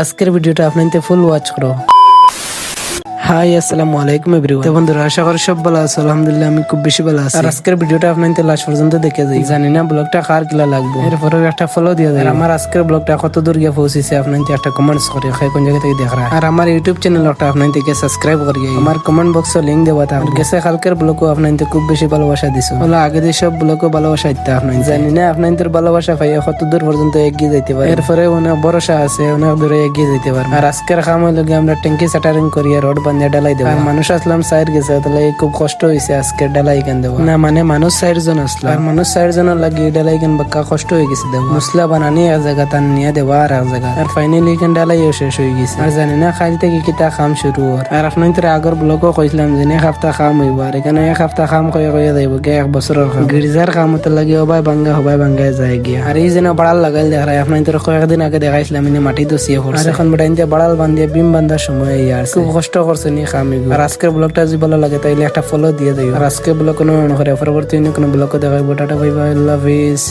আজকের ভিডিওটা আপনাদের ফুল ওয়াচ করো। হাই আসসালামু আলাইকুম এভরিওয়ান। তো বন্ধুরা, আশা করি সব ভালো আছো। আলহামদুলিল্লাহ আমি খুব বেশি ভালো আছি। আর আজকের ভিডিওটা আপনাদের লাস্ট পর্যন্ত দেখে যাই। জানি না ব্লগটা কার কিলা লাগবে, এরপরে একটা ফলো দিয়ে দেয়। আমার আজকের ব্লগটা কত দূর গিয়ে পৌঁছেছে আপনাদের একটা কমেন্টস করে কোন জায়গা থেকে দেখা। আর আমার ইউটিউব চ্যানেলটা আপনাদেরকে সাবস্ক্রাইব করিয়ে আমার কমেন্ট বক্সে লিংক দেওয়া থাকবে। গেছে কালকের ব্লগও আপনাদের খুব বেশি ভালোবাসা দিছো। বলে আগে দিয়ে সব ব্লগও ভালোবাসা দিতে আপনাদের। জানি না আপনাদের ভালোবাসা পাইয়া কত দূর পর্যন্ত এগিয়ে যাইতে পারে। এরপরে অনেক ভরসা আছে, অনেক দূরে এগিয়ে যেতে পারে। আর আজকের কাম হইল আমরা ট্যাঙ্কি সাটারিং করিয়া রোড বান্ধে ডালাই দেবো। মানুষ আসলাম সাইড গেছে, তাহলে খুব কষ্ট হয়েছে আজকে ডালাই কেন দেবো না। মানে মানুষ 60 জন আসলো, আর মানুষ 60 জনের লাগে ডালাই কেন বাক্কা কষ্ট হয়ে গেছে দেবো। মশলা বানানি এক জায়গা, তার নিয়ে দেবো আর এক জায়গা। আর ফাইনালি কেন ডালাইও শেষ হয়ে গেছে। আর জানি না কাল থেকে কিতা কাম শুরু হওয়ার। আর আপনাদের আগের ব্লগও কইছিলাম যে এক সপ্তাহ কাম হইব, আর এখানে এক সপ্তাহ কাম কয়ে যাইব গে 1 বছরের কাম। গির্জার কাম হতে লাগে হবাই ভাঙ্গা যায় গিয়া। আর এই যেন বাড়াল লাগাইল দেখায় আপনাদের কয়েকদিন আগে দেখাইছিলাম মাটি তো সিয়ে করছে। আর এখন বেটাইতে বাড়াল বান্ধিয়ে বিম বান্ধার সময় খুব কষ্ট করছে নি কাম। আর আজকের ব্লগটা যদি ভালো লাগে তাইলে একটা ফলো দিয়ে দিও। আর আজকে ব্লগ কোনো করে পরবর্তী কোনো ব্লগ দেখাইবো। টাটা বাই বাই, আল্লাহ হাফেজ।